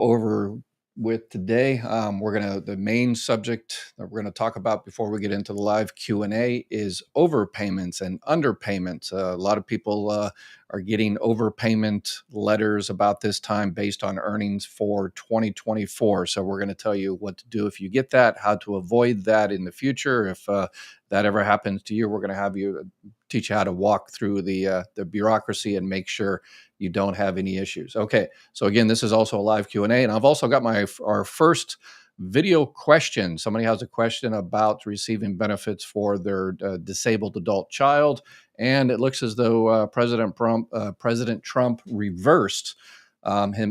over with today. The main subject that we're gonna talk about before we get into the live Q&A is overpayments and underpayments. A lot of people are getting overpayment letters about this time based on earnings for 2024. So we're going to tell you what to do if you get that, how to avoid that in the future. If that ever happens to you, we're going to have you teach you how to walk through the bureaucracy and make sure you don't have any issues. Okay, so again, this is also a live Q&A, and I've also got our first video question. Somebody has a question about receiving benefits for their disabled adult child, and it looks as though President Trump reversed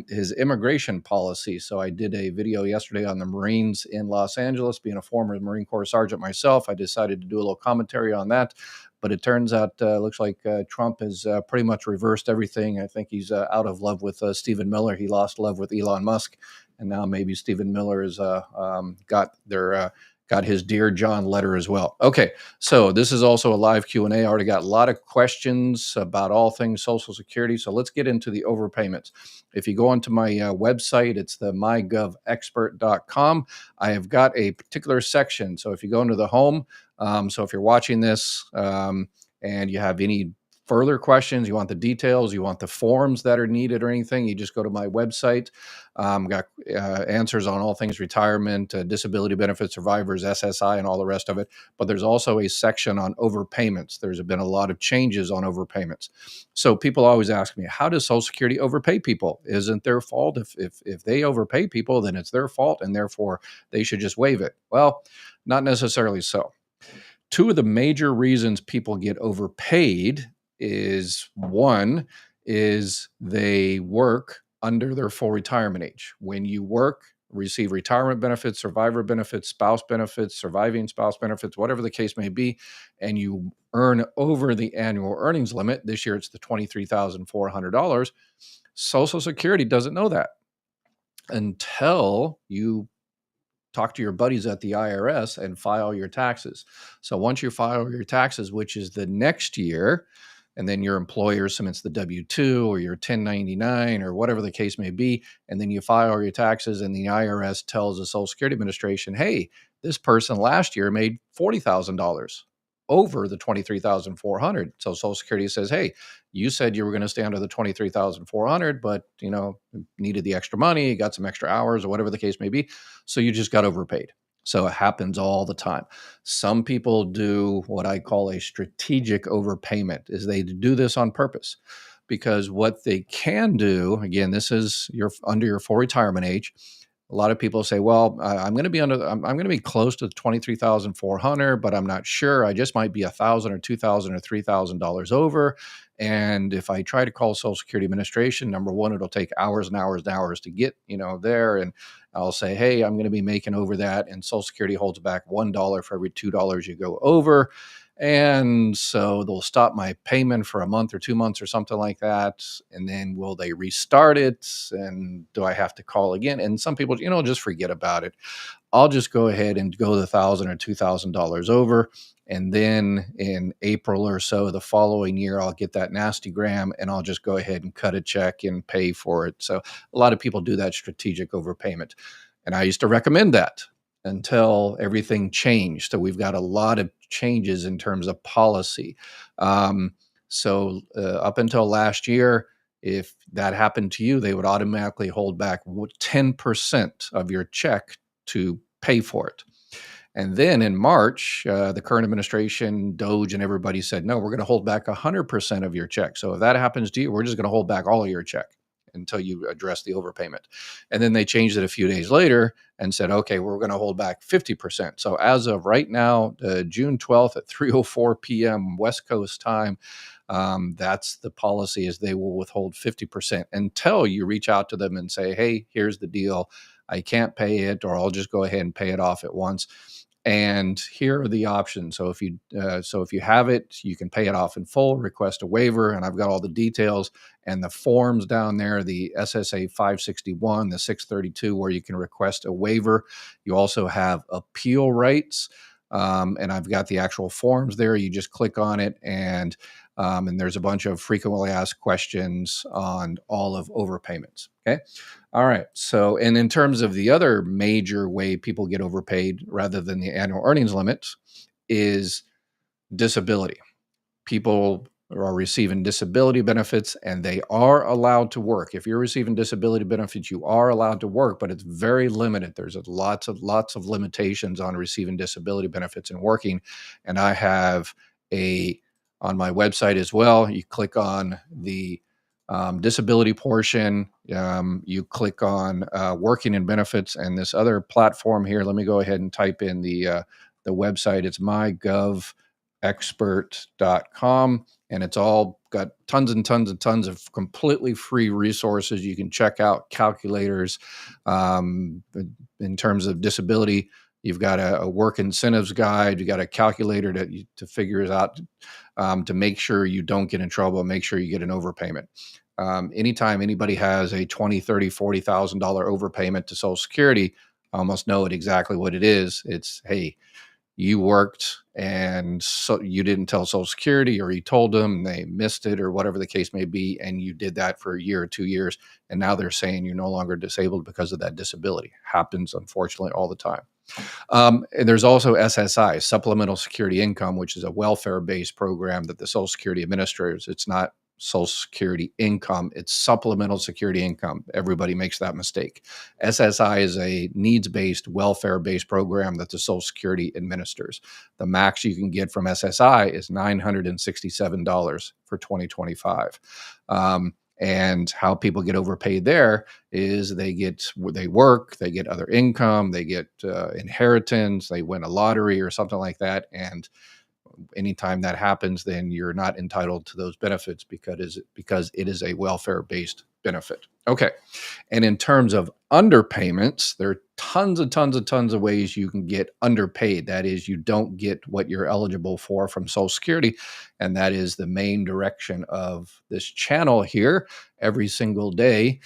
his immigration policy. So I did a video yesterday on the Marines in Los Angeles. Being a former Marine Corps sergeant myself, I decided to do a little commentary on that. But it turns out, looks like Trump has pretty much reversed everything. I think he's out of love with Stephen Miller. He lost love with Elon Musk, and now maybe Stephen Miller has got his Dear John letter as well. Okay, so this is also a live Q&A. I already got a lot of questions about all things Social Security. So let's get into the overpayments. If you go onto my website, it's the mygovexpert.com. I have got a particular section. So if you go into the home, so if you're watching this and you have any further questions, you want the details, you want the forms that are needed or anything, you just go to my website. Got answers on all things retirement, disability benefits, survivors, SSI, and all the rest of it. But there's also a section on overpayments. There's been a lot of changes on overpayments. So people always ask me, how does Social Security overpay people? Isn't their fault? If they overpay people, then it's their fault, and therefore they should just waive it. Well, not necessarily so. Two of the major reasons people get overpaid is one is they work under their full retirement age. When you work, receive retirement benefits, survivor benefits, spouse benefits, surviving spouse benefits, whatever the case may be, and you earn over the annual earnings limit, this year it's the $23,400, Social Security doesn't know that until you talk to your buddies at the IRS and file your taxes. So once you file your taxes, which is the next year, and then your employer submits the W-2 or your 1099 or whatever the case may be, and then you file your taxes and the IRS tells the Social Security Administration, hey, this person last year made $40,000 over the $23,400. So Social Security says, hey, you said you were going to stay under the $23,400, but needed the extra money, got some extra hours or whatever the case may be. So you just got overpaid. So it happens all the time. Some people do what I call a strategic overpayment, is they do this on purpose, because what they can do, again, this is under your full retirement age. A lot of people say, well, I'm going to be close to 23,400, but I'm not sure. I just might be $1,000 or $2,000 or $3,000 over. And if I try to call Social Security Administration, number one, it'll take hours and hours and hours to get, there. And I'll say, hey, I'm going to be making over that. And Social Security holds back $1 for every $2 you go over. And so they'll stop my payment for a month or 2 months or something like that. And then will they restart it? And do I have to call again? And some people, just forget about it. I'll just go ahead and go the $1,000 or $2,000 over. And then in April or so the following year, I'll get that nasty gram and I'll just go ahead and cut a check and pay for it. So a lot of people do that strategic overpayment. And I used to recommend that until everything changed. So we've got a lot of changes in terms of policy. So up until last year, if that happened to you, they would automatically hold back 10% of your check to pay for it. And then in March, the current administration, Doge, and everybody said, no, we're going to hold back 100% of your check. So if that happens to you, we're just going to hold back all of your check until you address the overpayment. And then they changed it a few days later and said, okay, we're going to hold back 50%. So as of right now, June 12th at 3:04 p.m. West Coast time, that's the policy, is they will withhold 50% until you reach out to them and say, hey, here's the deal. I can't pay it, or I'll just go ahead and pay it off at once. And here are the options. So if you have it, you can pay it off in full, request a waiver, and I've got all the details and the forms down there, the SSA 561, the 632, where you can request a waiver. You also have appeal rights, and I've got the actual forms there. You just click on it, and And there's a bunch of frequently asked questions on all of overpayments. Okay. All right. So, and in terms of the other major way people get overpaid rather than the annual earnings limits is disability. People are receiving disability benefits and they are allowed to work. If you're receiving disability benefits, you are allowed to work, but it's very limited. There's lots of limitations on receiving disability benefits and working. And I have a on my website as well. You click on the disability portion. You click on working and benefits, and this other platform here. Let me go ahead and type in the website. It's mygovexpert.com, and it's all got tons and tons and tons of completely free resources. You can check out calculators in terms of disability. You've got a work incentives guide. You got a calculator to figure it out to make sure you don't get in trouble and make sure you get an overpayment. Anytime anybody has a $20,000, $30,000, $40,000 overpayment to Social Security, I almost know it exactly what it is. It's, hey, you worked and so you didn't tell Social Security, or you told them they missed it, or whatever the case may be, and you did that for a year or 2 years, and now they're saying you're no longer disabled because of that disability. Happens, unfortunately, all the time. And there's also SSI, Supplemental Security Income, which is a welfare-based program that the Social Security administers. It's not Social Security income, it's supplemental security income. Everybody makes that mistake. SSI is a needs-based, welfare-based program that the Social Security administers. The max you can get from SSI is $967 for 2025. And how people get overpaid there is they work, they get other income, they get inheritance, they win a lottery or something like that, and anytime that happens, then you're not entitled to those benefits because it is a welfare-based benefit. Okay. And in terms of underpayments, there are tons and tons and tons of ways you can get underpaid. That is, you don't get what you're eligible for from Social Security. And that is the main direction of this channel here. Every single day,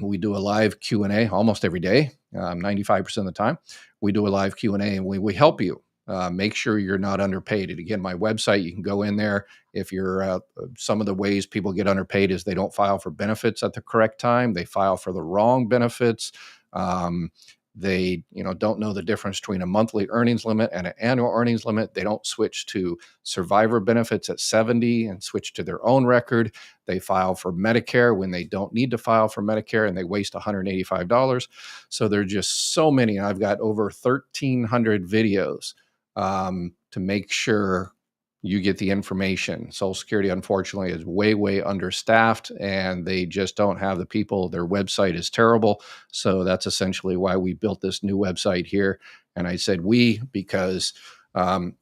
we do a live Q&A almost every day, 95% of the time. We do a live Q&A and we help you. Make sure you're not underpaid. And again, my website, you can go in there. If you're some of the ways people get underpaid is they don't file for benefits at the correct time. They file for the wrong benefits. They don't know the difference between a monthly earnings limit and an annual earnings limit. They don't switch to survivor benefits at 70 and switch to their own record. They file for Medicare when they don't need to file for Medicare, and they waste $185. So there are just so many. I've got over 1,300 videos to make sure you get the information. Social Security, unfortunately, is way, way understaffed, and they just don't have the people. Their website is terrible. So that's essentially why we built this new website here. And I said we, because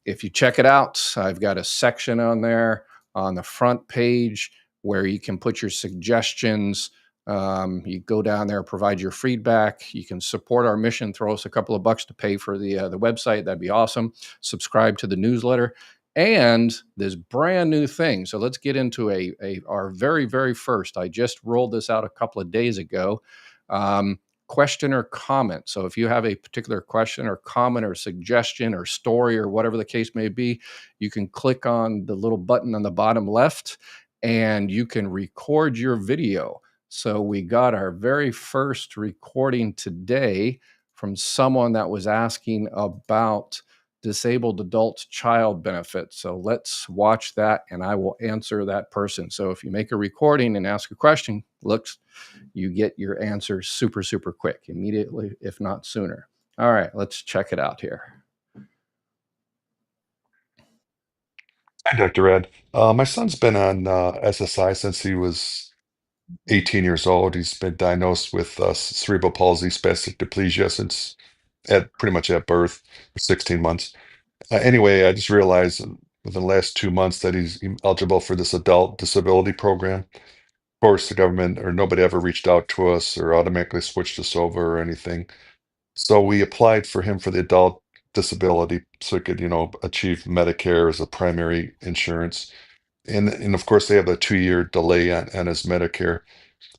if you check it out, I've got a section on there on the front page where you can put your suggestions. You go down there, provide your feedback. You can support our mission. Throw us a couple of bucks to pay for the website. That'd be awesome. Subscribe to the newsletter and this brand new thing. So let's get into our very, very first. I just rolled this out a couple of days ago. Question or comment. So if you have a particular question or comment or suggestion or story or whatever the case may be, you can click on the little button on the bottom left and you can record your video. So we got our very first recording today from someone that was asking about disabled adult child benefits. So let's watch that and I will answer that person. So if you make a recording and ask a question, you get your answer super, super quick, immediately, if not sooner. All right, let's check it out here. Hi, Dr. Ed. My son's been on SSI since he was 18 years old. He's been diagnosed with cerebral palsy, spastic diplegia since pretty much at birth for 16 months. Anyway, I just realized within the last 2 months that he's eligible for this adult disability program. Of course, the government or nobody ever reached out to us or automatically switched us over or anything. So we applied for him for the adult disability so he could, achieve Medicare as a primary insurance. And of course, they have a 2-year delay on his Medicare.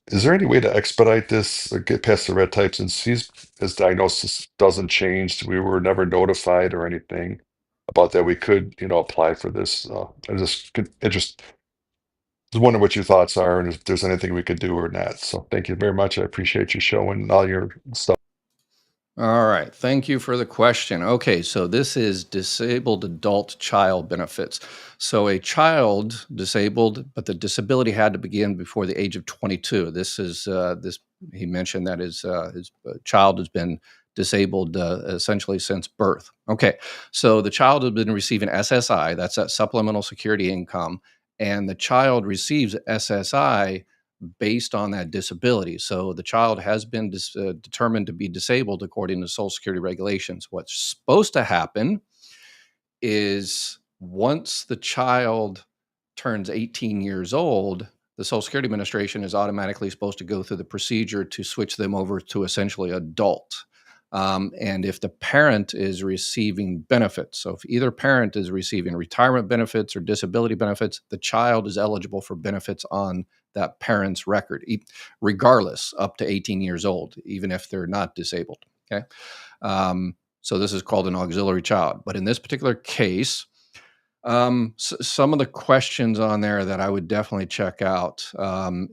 Is there any way to expedite this or get past the red type since his diagnosis doesn't change? We were never notified or anything. about that we could, apply for this. I just was wondering what your thoughts are and if there's anything we could do or not. So thank you very much. I appreciate you showing all your stuff. All right. Thank you for the question. Okay, so this is disabled adult child benefits. So a child disabled, but the disability had to begin before the age of 22. This is this he mentioned that his child has been disabled essentially since birth. Okay, so the child has been receiving SSI, that's that supplemental security income, and the child receives SSI based on that disability. So the child has been determined to be disabled according to Social Security regulations. What's supposed to happen is once the child turns 18 years old, the Social Security Administration is automatically supposed to go through the procedure to switch them over to essentially adult. And if the parent is receiving benefits, so if either parent is receiving retirement benefits or disability benefits, the child is eligible for benefits on that parent's record, regardless, up to 18 years old, even if they're not disabled. Okay. So this is called an auxiliary child. But in this particular case, some of the questions on there that I would definitely check out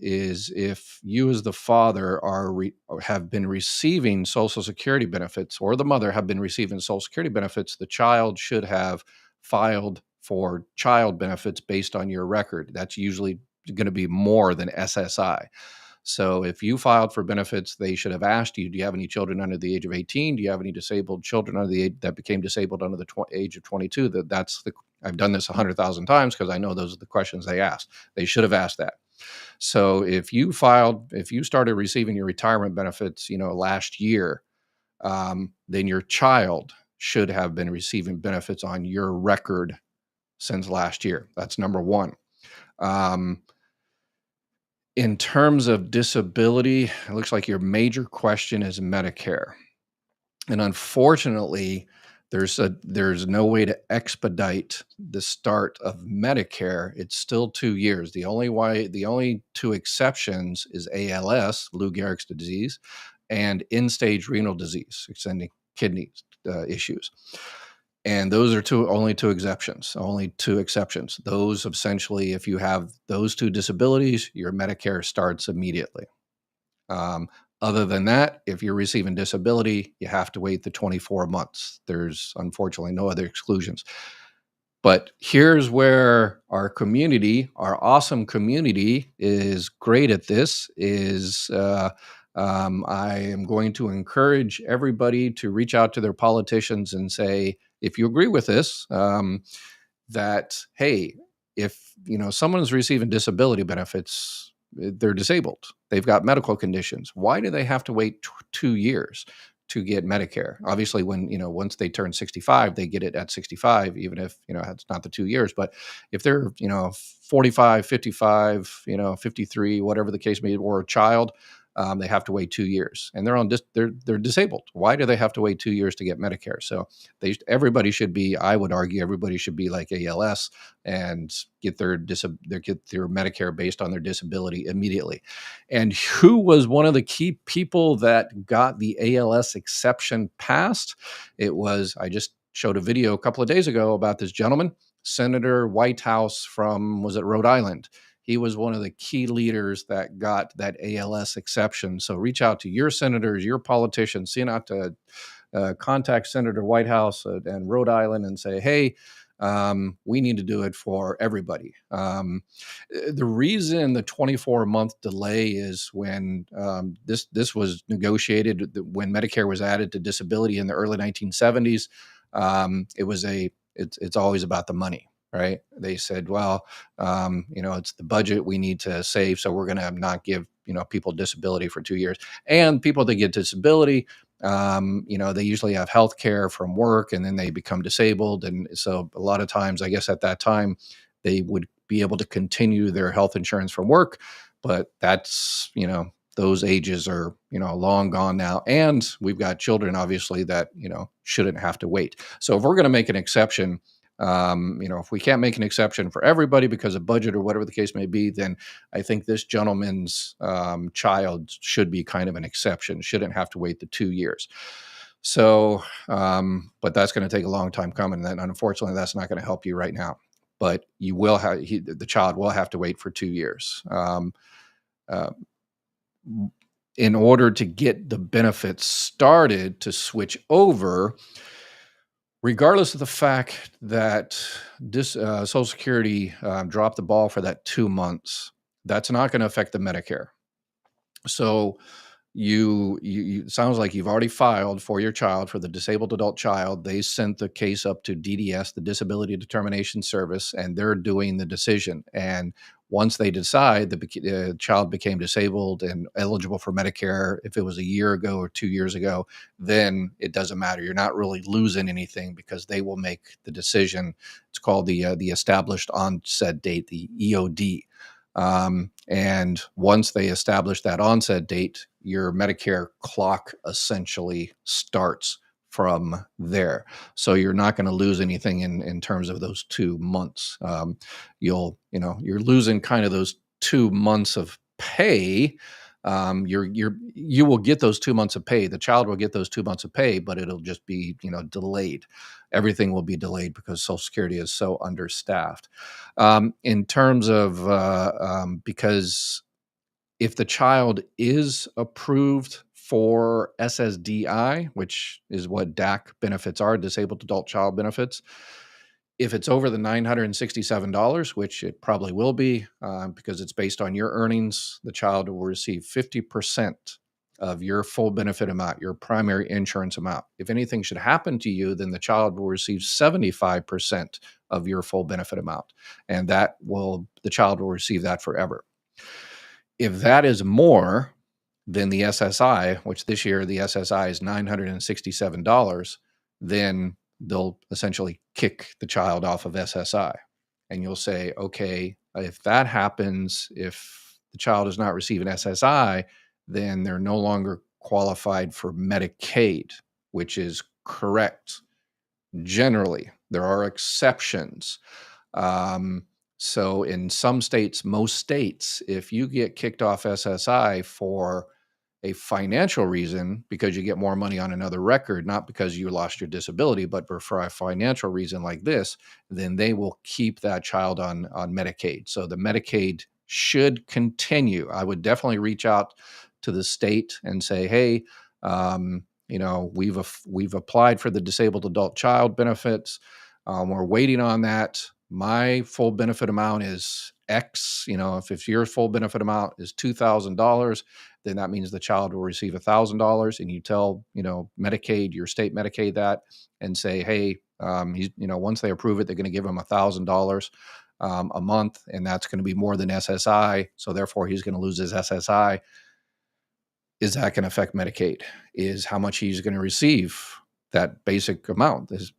is if you, as the father, or have been receiving Social Security benefits, or the mother have been receiving Social Security benefits, the child should have filed for child benefits based on your record. That's usually going to be more than SSI. So if you filed for benefits, they should have asked you, do you have any children under the age of 18? Do you have any disabled children under the age that became disabled under the age of 22? I've done this 100,000 times because I know those are the questions they asked. They should have asked that. So if you started receiving your retirement benefits, last year, then your child should have been receiving benefits on your record since last year. That's number one. In terms of disability, it looks like your major question is Medicare. And unfortunately, there's no way to expedite the start of Medicare. It's still 2 years. The only two exceptions is ALS, Lou Gehrig's disease, and end-stage renal disease, extending kidney issues. And those are only two exceptions. Those essentially, if you have those two disabilities, your Medicare starts immediately. Other than that, if you're receiving disability, you have to wait the 24 months. There's unfortunately no other exclusions. But here's where our community, our awesome community, is great at this. I am going to encourage everybody to reach out to their politicians and say, if you agree with this, that, hey, if someone's receiving disability benefits, they're disabled, they've got medical conditions, why do they have to wait 2 years to get Medicare? Obviously, when once they turn 65, they get it at 65, even if it's not the 2 years. But if they're 45, 55, 53, whatever the case may be, or a child, they have to wait 2 years, and they're disabled. Why do they have to wait 2 years to get Medicare? So everybody should be. I would argue everybody should be like ALS and get their Medicare based on their disability immediately. And who was one of the key people that got the ALS exception passed? It was, I just showed a video a couple of days ago about this gentleman, Senator Whitehouse from, was it Rhode Island? He was one of the key leaders that got that ALS exception. So reach out to your senators, your politicians, see not to contact Senator Whitehouse and Rhode Island and say, hey, we need to do it for everybody. The reason the 24-month delay is when this was negotiated, when Medicare was added to disability in the early 1970s. It's always about the money. Right? They said, well, it's the budget we need to save, so we're going to not give people disability for 2 years. And people that get disability, they usually have health care from work, and then they become disabled. And so a lot of times, I guess at that time, they would be able to continue their health insurance from work, but that's those ages are long gone now, and we've got children obviously that shouldn't have to wait. So if we're going to make an exception, if we can't make an exception for everybody because of budget or whatever the case may be, then I think this gentleman's child should be kind of an exception, shouldn't have to wait the 2 years. So, but that's going to take a long time coming. And unfortunately, that's not going to help you right now. But you will have the child will have to wait for 2 years. Uh, in order to get the benefits started to switch over, regardless of the fact that Social Security dropped the ball for that 2 months, that's not going to affect the Medicare. So you sounds like you've already filed for your child, for the disabled adult child. They sent the case up to DDS, the Disability Determination Service, and they're doing the decision. And once they decide the child became disabled and eligible for Medicare, if it was a year ago or 2 years ago, then it doesn't matter. You're not really losing anything because they will make the decision. It's called the established onset date, the EOD. And once they establish that onset date, your Medicare clock essentially starts from there. So you're not going to lose anything in terms of those 2 months. You're losing kind of those 2 months of pay. You will get those 2 months of pay. The child will get those 2 months of pay, but it'll just be, delayed. Everything will be delayed because Social Security is so understaffed. In terms of because if the child is approved for SSDI, which is what DAC benefits are, disabled adult child benefits, if it's over the $967, which it probably will be because it's based on your earnings, the child will receive 50% of your full benefit amount, your primary insurance amount. If anything should happen to you, then the child will receive 75% of your full benefit amount. And the child will receive that forever. If that is more than the SSI, which this year the SSI is $967, then they'll essentially kick the child off of SSI. And you'll say, okay, if that happens, if the child is not receiving SSI, then they're no longer qualified for Medicaid, which is correct. Generally, there are exceptions. So in some states, most states, if you get kicked off SSI for a financial reason, because you get more money on another record, not because you lost your disability, but for a financial reason like this, then they will keep that child on Medicaid. So the Medicaid should continue. I would definitely reach out to the state and say, hey, we've applied for the disabled adult child benefits. We're waiting on that. My full benefit amount is X. If your full benefit amount is $2,000, then that means the child will receive $1,000. And you tell, Medicaid, your state Medicaid that, and say, hey, once they approve it, they're going to give him $1,000 a month, and that's going to be more than SSI. So therefore, he's going to lose his SSI. Is that going to affect Medicaid? Is how much he's going to receive that basic amount is,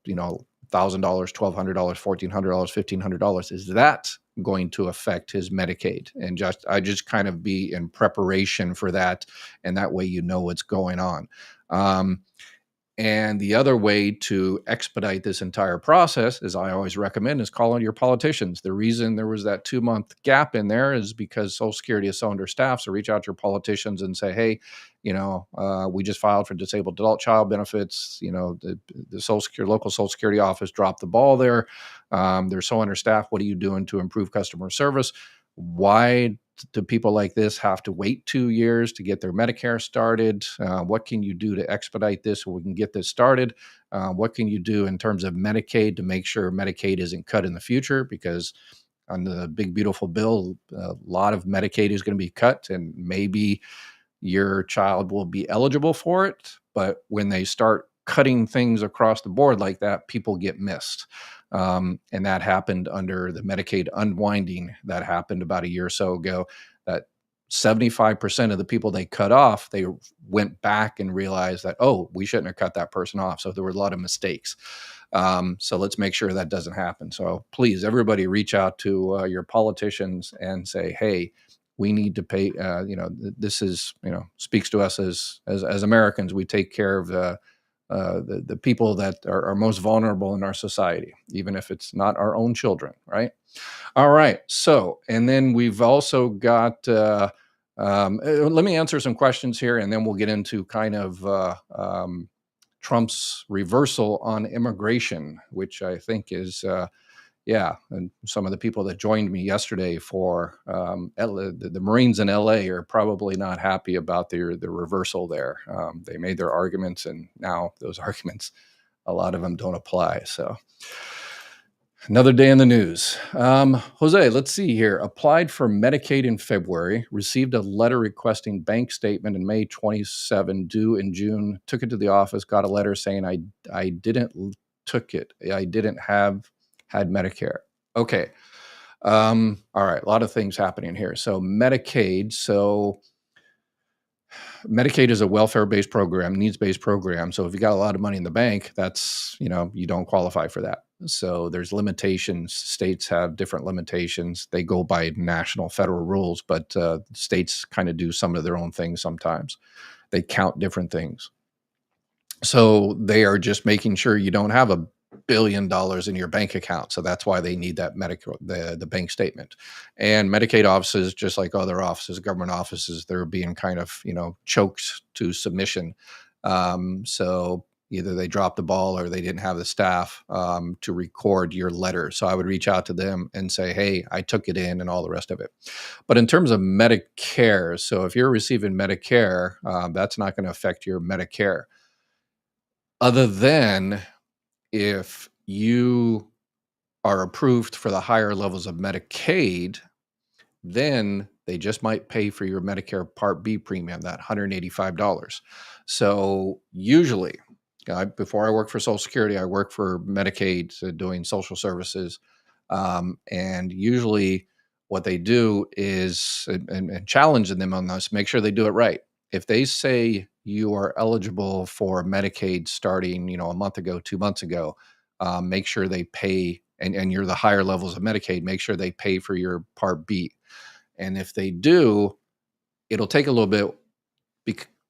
$1,000, $1,200, $1,400, $1,500. Is that going to affect his Medicaid? And I just kind of be in preparation for that. And that way, what's going on. And the other way to expedite this entire process, as I always recommend, is calling your politicians. The reason there was that 2-month gap in there is because Social Security is so understaffed. So reach out to your politicians and say, hey, we just filed for disabled adult child benefits. The local Social Security office dropped the ball there. They're so understaffed. What are you doing to improve customer service? Why do people like this have to wait 2 years to get their Medicare started? What can you do to expedite this so we can get this started? What can you do in terms of Medicaid to make sure Medicaid isn't cut in the future? Because on the big, beautiful bill, a lot of Medicaid is going to be cut, and maybe your child will be eligible for it. But when they start cutting things across the board like that, people get missed. And that happened under the Medicaid unwinding that happened about a year or so ago, that 75% of the people they cut off, they went back and realized that, oh, we shouldn't have cut that person off. So there were a lot of mistakes. So let's make sure that doesn't happen. So please, everybody reach out to your politicians and say, hey, we need to pay, this is, speaks to us as Americans. We take care of the people that are most vulnerable in our society, even if it's not our own children, right? All right. So, and then we've also got, let me answer some questions here, and then we'll get into kind of Trump's reversal on immigration, which I think is, and some of the people that joined me yesterday for the Marines in LA are probably not happy about the reversal there. They made their arguments, and now those arguments, a lot of them don't apply. So another day in the news. Jose, let's see here. Applied for Medicaid in February, received a letter requesting bank statement in May 27, due in June, took it to the office, got a letter saying I didn't took it. I didn't had Medicare. Okay. All right. A lot of things happening here. So Medicaid. So Medicaid is a welfare-based program, needs-based program. So if you got a lot of money in the bank, that's, you don't qualify for that. So there's limitations. States have different limitations. They go by national, federal rules, but states kind of do some of their own things sometimes. They count different things. So they are just making sure you don't have $1 billion in your bank account. So that's why they need that the bank statement. And Medicaid offices, just like other offices, government offices, they're being kind of, choked to submission. So either they dropped the ball or they didn't have the staff to record your letter. So I would reach out to them and say, hey, I took it in and all the rest of it. But in terms of Medicare, so if you're receiving Medicare, that's not going to affect your Medicare. Other than if you are approved for the higher levels of Medicaid, then they just might pay for your Medicare Part B premium, that $185. So usually, before I worked for Social Security, I worked for Medicaid, so doing social services. And usually what they do is, and challenging them on this, make sure they do it right. If they say you are eligible for Medicaid starting, a month ago, 2 months ago, make sure they pay, and you're the higher levels of Medicaid, make sure they pay for your Part B. And if they do, it'll take a little bit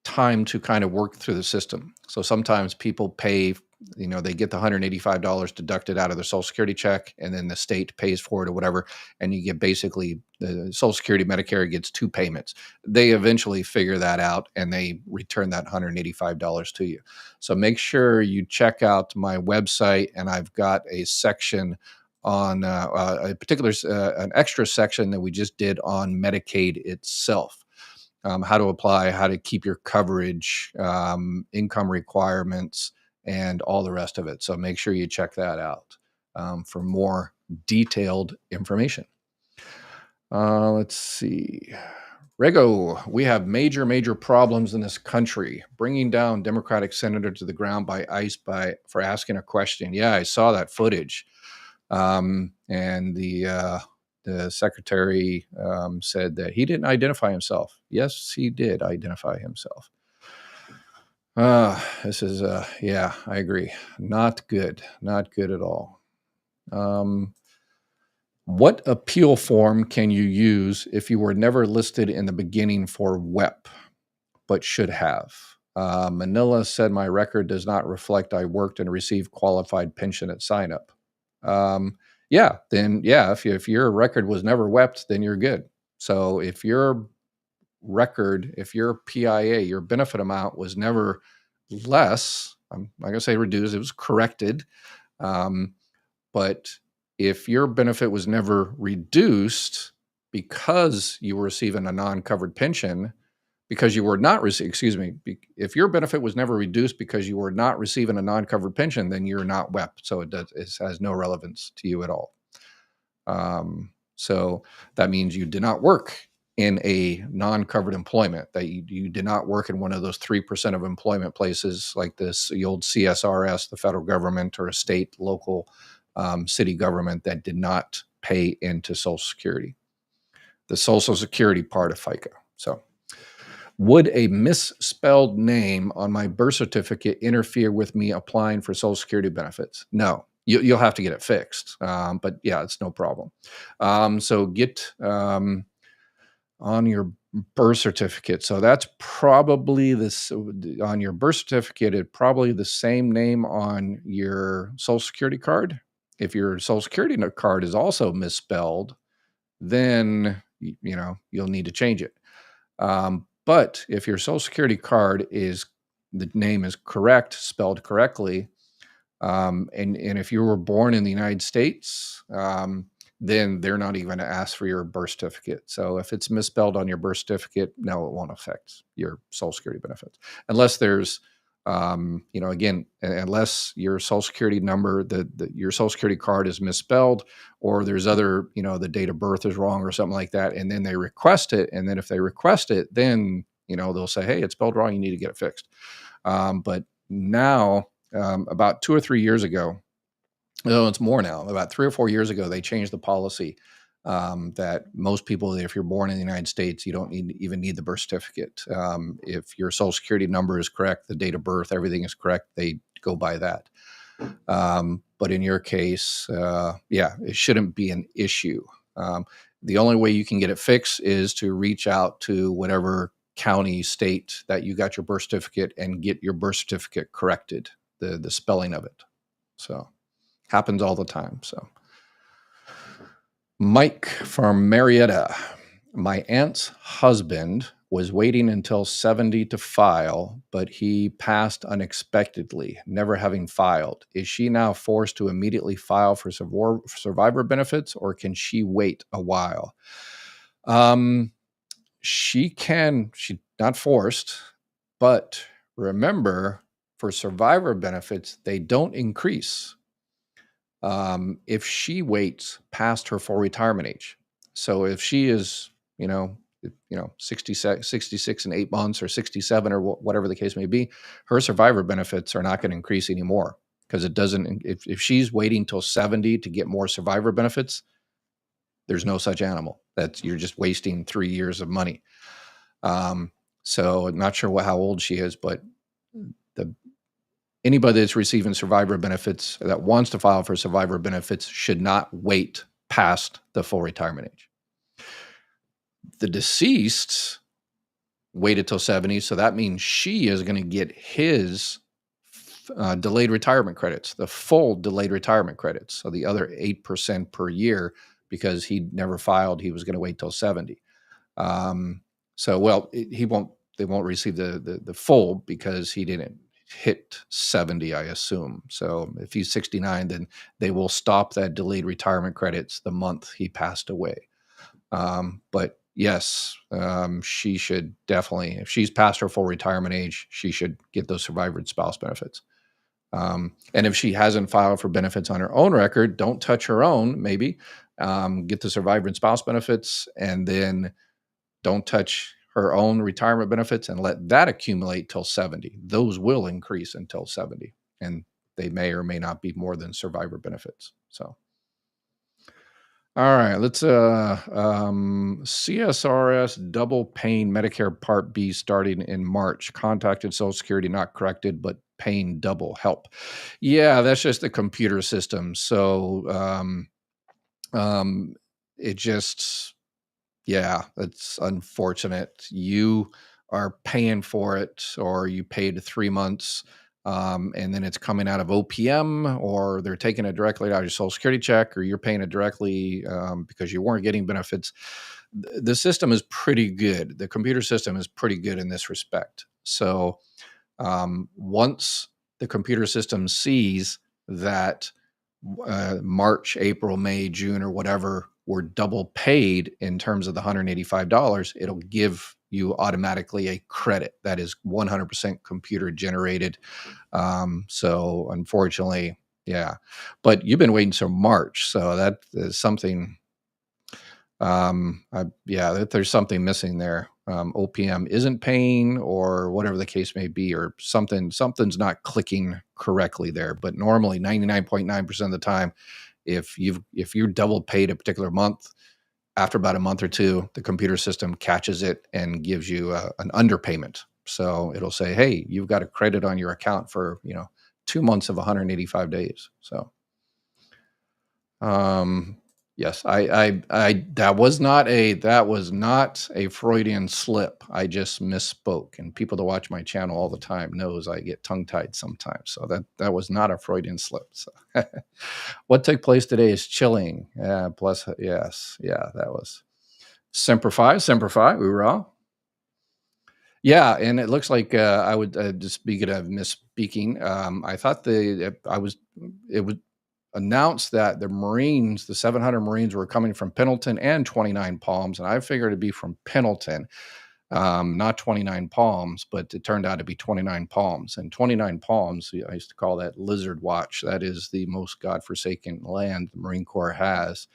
time to kind of work through the system. So sometimes people pay, they get the $185 deducted out of their Social Security check, and then the state pays for it or whatever. And you get basically the Social Security, Medicare gets 2 payments. They eventually figure that out and they return that $185 to you. So make sure you check out my website, and I've got a section on a particular, an extra section that we just did on Medicaid itself. How to apply, how to keep your coverage, income requirements, and all the rest of it. So make sure you check that out for more detailed information. Let's see. Rego, we have major problems in this country. Bringing down Democratic senator to the ground by ICE for asking a question. Yeah, I saw that footage. And the secretary said that he didn't identify himself. Yes, he did identify himself. This is, I agree. Not good. Not good at all. What appeal form can you use if you were never listed in the beginning for WEP, but should have? Manila said my record does not reflect I worked and received qualified pension at sign up. If your record was never wept, then you're good. So if your record, if your PIA, your benefit amount was never less, I'm not going to say reduced, it was corrected. But if your benefit was never reduced because you were receiving a non-covered pension, because you were not receiving, if your benefit was never reduced because you were not receiving a non-covered pension, then you're not WEP. So it has no relevance to you at all. So that means you did not work in a non-covered employment, that you did not work in one of those 3% of employment places like this, the old CSRS, the federal government, or a state, local, city government that did not pay into Social Security, the Social Security part of FICA. So would a misspelled name on my birth certificate interfere with me applying for Social Security benefits? No, you'll have to get it fixed. But yeah, it's no problem. So get on your birth certificate. So that's probably this on your birth certificate. It's probably the same name on your Social Security card. If your Social Security card is also misspelled, then you'll need to change it. But if your Social Security card is the name is correct, spelled correctly, and if you were born in the United States, then they're not even going to ask for your birth certificate. So if it's misspelled on your birth certificate, no, it won't affect your Social Security benefits, unless there's, again, unless your Social Security number, your Social Security card is misspelled, or there's other, the date of birth is wrong or something like that, and then they request it, and then if they request it, then they'll say, hey, it's spelled wrong, you need to get it fixed. But now, about 2 or 3 years ago, no, it's more now. About 3 or 4 years ago, they changed the policy that most people, if you're born in the United States, you don't even need the birth certificate. If your Social Security number is correct, the date of birth, everything is correct, they go by that. But in your case, it shouldn't be an issue. The only way you can get it fixed is to reach out to whatever county, state that you got your birth certificate and get your birth certificate corrected, the spelling of it. So happens all the time. So Mike from Marietta. My aunt's husband was waiting until 70 to file, but he passed unexpectedly, never having filed. Is she now forced to immediately file for survivor benefits, or can she wait a while? She's not forced, but remember, for survivor benefits, they don't increase if she waits past her full retirement age. So if she is, 66 and 8 months, or 67, or whatever the case may be, her survivor benefits are not going to increase anymore, because it doesn't. If she's waiting till 70 to get more survivor benefits, there's no such animal. You're just wasting 3 years of money. So I'm not sure how old she is, but anybody that's receiving survivor benefits that wants to file for survivor benefits should not wait past the full retirement age. The deceased waited till 70, so that means she is going to get his delayed retirement credits, the full delayed retirement credits. So the other 8% per year, because he never filed, he was going to wait till 70. They won't receive the full because he didn't hit 70, I assume. So if he's 69, then they will stop that delayed retirement credits the month he passed away. But yes, she should definitely, if she's past her full retirement age, she should get those survivor and spouse benefits. And if she hasn't filed for benefits on her own record, don't touch her own, maybe. Get the survivor and spouse benefits, and then don't touch her own retirement benefits, and let that accumulate till 70. Those will increase until 70, and they may or may not be more than survivor benefits. So, all right, let's CSRS double paying Medicare Part B starting in March. Contacted Social Security, not corrected, but paying double. Help. Yeah, that's just the computer system. So it just, yeah, that's unfortunate. You are paying for it, or you paid 3 months, and then it's coming out of OPM, or they're taking it directly out of your Social Security check, or you're paying it directly because you weren't getting benefits. The system is pretty good. The computer system is pretty good in this respect. So once the computer system sees that March, April, May, June, or whatever were double paid in terms of the $185, it'll give you automatically a credit that is 100% computer generated. So unfortunately, yeah, but you've been waiting till March, so that is something. There's something missing there. OPM isn't paying, or whatever the case may be, or something's not clicking correctly there. But normally 99.9% of the time, if you're double paid a particular month, after about a month or two, the computer system catches it and gives you an underpayment. So it'll say, hey, you've got a credit on your account for 2 months of 185 days. So yes, that was not a Freudian slip. I just misspoke, and people that watch my channel all the time knows I get tongue-tied sometimes. So that was not a Freudian slip. So what took place today is chilling. Plus, yes, yeah, that was Semper Fi, hoorah. Yeah, and it looks like I would just speaking of misspeaking. I thought it was announced that the Marines, the 700 Marines, were coming from Pendleton and 29 Palms, and I figured it'd be from Pendleton, not 29 Palms, but it turned out to be 29 Palms. And 29 Palms, I used to call that Lizard Watch. That is the most godforsaken land the Marine Corps has,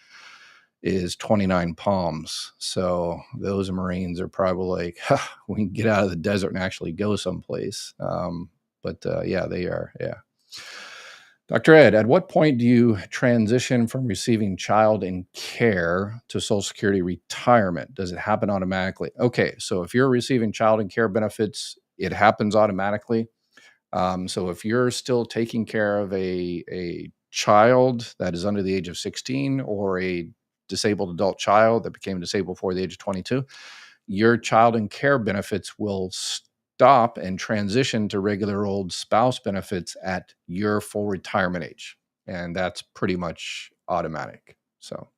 is 29 Palms. So those Marines are probably like, huh, we can get out of the desert and actually go someplace. But yeah, they are. Yeah. Dr. Ed, at what point do you transition from receiving child in care to Social Security retirement? Does it happen automatically? Okay, so if you're receiving child in care benefits, it happens automatically. So if you're still taking care of a child that is under the age of 16 or a disabled adult child that became disabled before the age of 22, your child and care benefits will stop and transition to regular old spouse benefits at your full retirement age. And that's pretty much automatic. So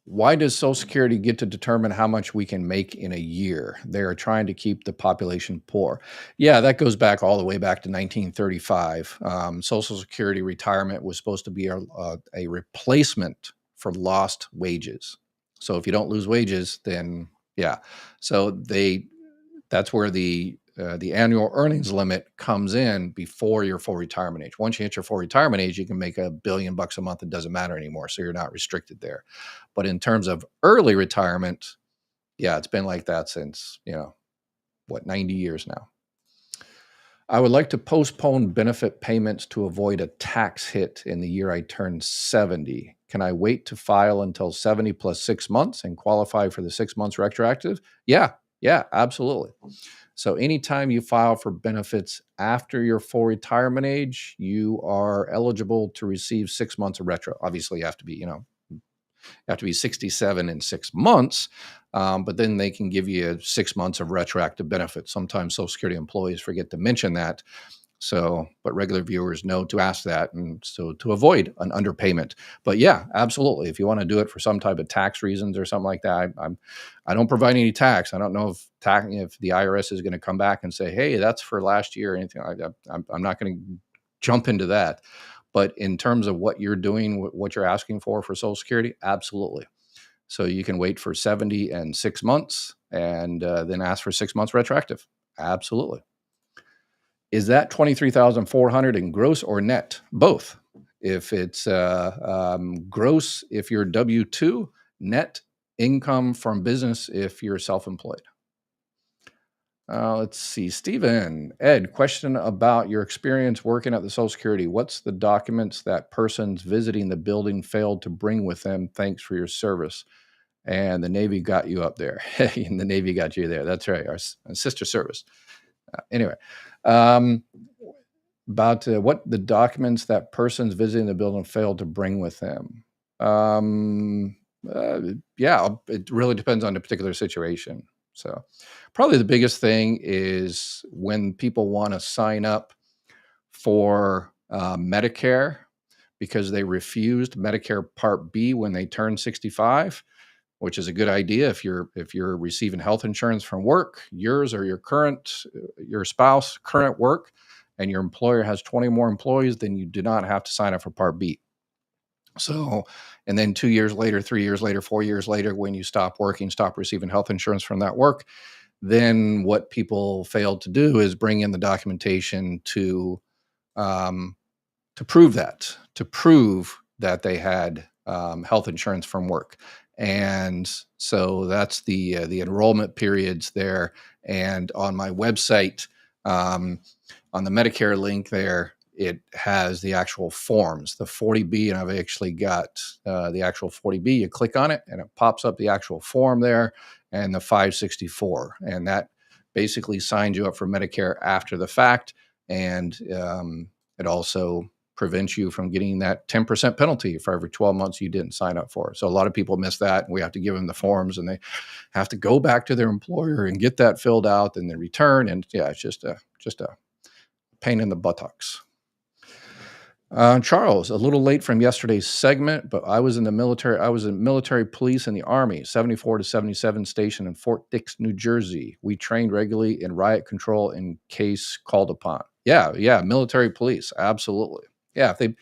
why does Social Security get to determine how much we can make in a year? They are trying to keep the population poor. Yeah, that goes back all the way back to 1935. Social Security retirement was supposed to be a replacement for lost wages. So if you don't lose wages, then yeah. So that's where the annual earnings limit comes in before your full retirement age. Once you hit your full retirement age, you can make $1 billion a month. It doesn't matter anymore. So you're not restricted there. But in terms of early retirement, yeah, it's been like that since, 90 years now. I would like to postpone benefit payments to avoid a tax hit in the year I turn 70. Can I wait to file until 70 plus 6 months and qualify for the 6 months retroactive? Yeah, absolutely. So anytime you file for benefits after your full retirement age, you are eligible to receive 6 months of retro. Obviously, you have to be 67 in 6 months, but then they can give you 6 months of retroactive benefits. Sometimes Social Security employees forget to mention that. So, but regular viewers know to ask that, and so to avoid an underpayment. But yeah, absolutely. If you want to do it for some type of tax reasons or something like that, I don't provide any tax. I don't know if the IRS is going to come back and say, hey, that's for last year or anything like that. I'm not going to jump into that. But in terms of what you're doing, what you're asking for Social Security, absolutely. So you can wait for 70 and 6 months and then ask for 6 months retroactive. Absolutely. Is that 23,400 in gross or net? Both. If it's gross, if you're W-2, net income from business if you're self-employed. Let's see. Stephen, Ed, question about your experience working at the Social Security. What's the documents that persons visiting the building failed to bring with them? Thanks for your service. And the Navy got you up there. And the Navy got you there. That's right. Our sister service. Anyway, about what the documents that persons visiting the building failed to bring with them. Yeah, it really depends on the particular situation. So probably the biggest thing is when people want to sign up for Medicare because they refused Medicare Part B when they turned 65, which is a good idea if you're receiving health insurance from work, yours or your spouse current work, and your employer has 20 more employees, then you do not have to sign up for Part B. So, and then 2 years later, 3 years later, 4 years later, when you stop working, stop receiving health insurance from that work, then what people failed to do is bring in the documentation to prove that they had health insurance from work. And so that's the enrollment periods there. And on my website, on the Medicare link there, it has the actual forms, the 40B, and I've actually got the actual 40B. You click on it, and it pops up the actual form there, and the 564, and that basically signs you up for Medicare after the fact, and it also prevents you from getting that 10% penalty for every 12 months you didn't sign up for. So a lot of people miss that, and we have to give them the forms, and they have to go back to their employer and get that filled out and then return. And yeah, it's just a pain in the buttocks. Charles, a little late from yesterday's segment, but I was in the military. I was in military police in the Army, 74 to 77 station in Fort Dix, New Jersey. We trained regularly in riot control in case called upon. Yeah, military police, absolutely. Yeah, if they,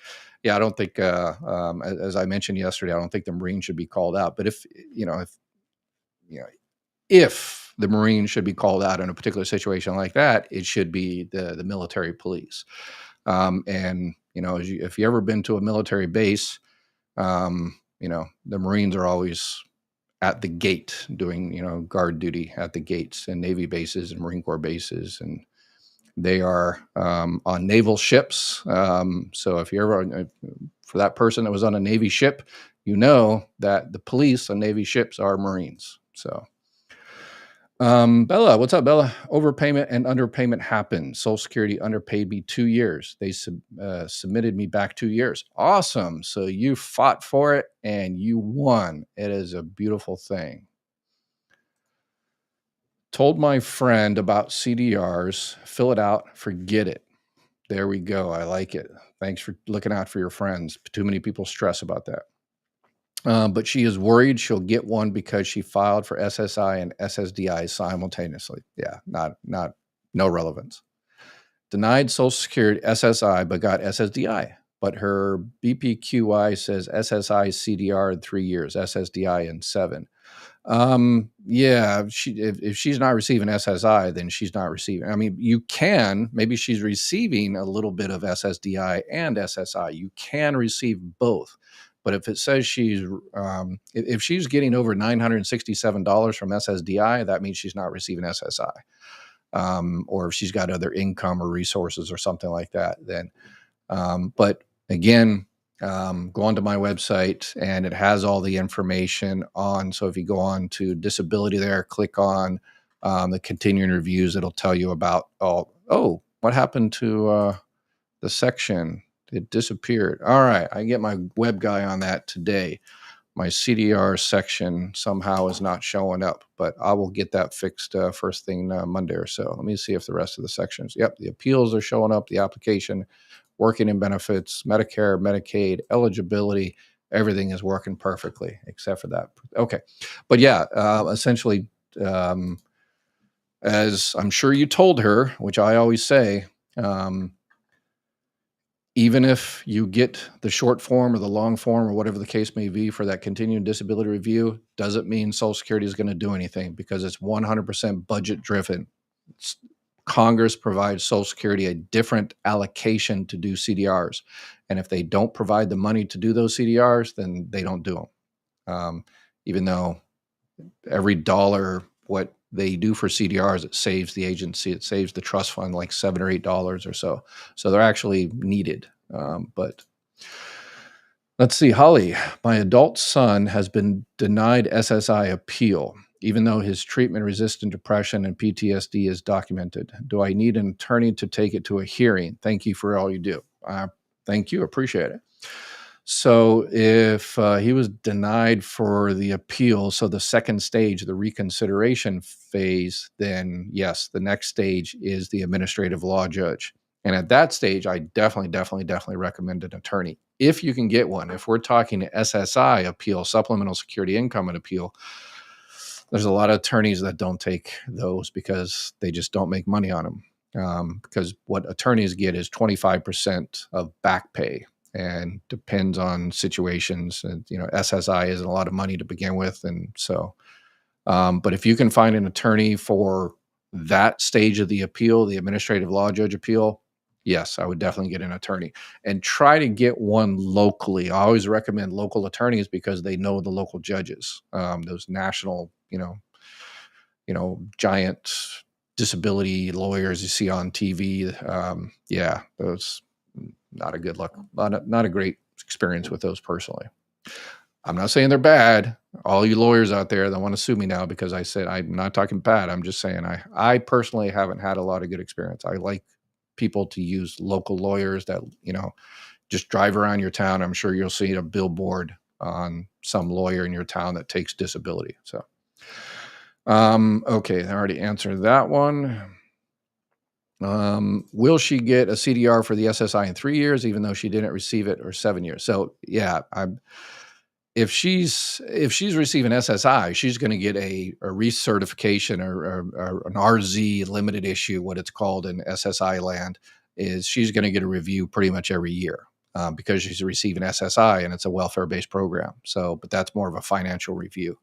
yeah, I don't think, as I mentioned yesterday, I don't think the Marines should be called out. But you know, if the Marines should be called out in a particular situation like that, it should be the military police. And if you ever been to a military base, the Marines are always at the gate doing guard duty at the gates and Navy bases and Marine Corps bases, and they are on naval ships. So if you're ever for that person that was on a Navy ship, you know that the police on Navy ships are Marines. So Bella, what's up, Bella? Overpayment and underpayment happened. Social Security underpaid me 2 years. They submitted me back 2 years. Awesome. So you fought for it and you won. It is a beautiful thing. Told my friend about CDRs. Fill it out. Forget it. There we go. I like it. Thanks for looking out for your friends. Too many people stress about that. But she is worried she'll get one because she filed for SSI and SSDI simultaneously. Yeah, no relevance. Denied Social Security SSI, but got SSDI. But her BPQI says SSI CDR in 3 years, SSDI in 7. Yeah, if she's not receiving SSI, then she's not receiving. I mean, maybe she's receiving a little bit of SSDI and SSI. You can receive both. But if it says if she's getting over $967 from SSDI, that means she's not receiving SSI. Or if she's got other income or resources or something like that, then. But again, go onto my website and it has all the information on. So if you go on to disability there, click on the continuing reviews, it'll tell you about what happened to the section. It disappeared. All right, I get my web guy on that today. My CDR section somehow is not showing up, but I will get that fixed first thing Monday or so. Let me see if the rest of the sections. Yep, the appeals are showing up, the application, working in benefits, Medicare, Medicaid, eligibility, everything is working perfectly except for that. Okay, but yeah, essentially, as I'm sure you told her, which I always say, even if you get the short form or the long form or whatever the case may be for that continuing disability review, doesn't mean Social Security is going to do anything because it's 100% budget driven. Congress provides Social Security a different allocation to do CDRs. And if they don't provide the money to do those CDRs, then they don't do them. Even though every dollar, what they do for CDRs, it saves the agency, it saves the trust fund like $7 or $8 or so. So they're actually needed. But let's see, Holly, my adult son has been denied SSI appeal, even though his treatment-resistant depression and PTSD is documented. Do I need an attorney to take it to a hearing? Thank you for all you do. Thank you, appreciate it. So if he was denied for the appeal, so the second stage, the reconsideration phase, then yes, the next stage is the administrative law judge. And at that stage, I definitely recommend an attorney. If you can get one, if we're talking SSI appeal, supplemental security income and appeal, there's a lot of attorneys that don't take those because they just don't make money on them. Because what attorneys get is 25% of back pay, and depends on situations. And SSI isn't a lot of money to begin with, and so. But if you can find an attorney for that stage of the appeal, the administrative law judge appeal, yes, I would definitely get an attorney and try to get one locally. I always recommend local attorneys because they know the local judges. Those national, giant disability lawyers you see on TV. Yeah, those not a good luck, not a great experience with those personally. I'm not saying they're bad. All you lawyers out there that want to sue me now because I said I'm not talking bad. I'm just saying I personally haven't had a lot of good experience. I like people to use local lawyers that just drive around your town. I'm sure you'll see a billboard on some lawyer in your town that takes disability. So, okay, I already answered that one. Will she get a CDR for the SSI in 3 years, even though she didn't receive it, or 7 years? So yeah, if she's receiving SSI, she's going to get a recertification or an RZ limited issue, what it's called in SSI land, is she's going to get a review pretty much every year because she's receiving SSI and it's a welfare-based program. So, but that's more of a financial review.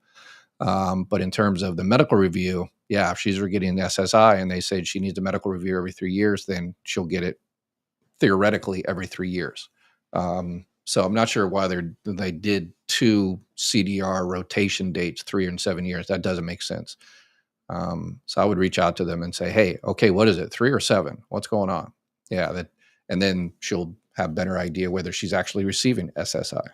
But in terms of the medical review, yeah, if she's getting SSI and they said she needs a medical review every 3 years, then she'll get it theoretically every 3 years. So I'm not sure why they did 2 CDR rotation dates, 3 and 7 years. That doesn't make sense. So I would reach out to them and say, hey, okay, what is it, 3 or 7? What's going on? Yeah, and then she'll have better idea whether she's actually receiving SSI.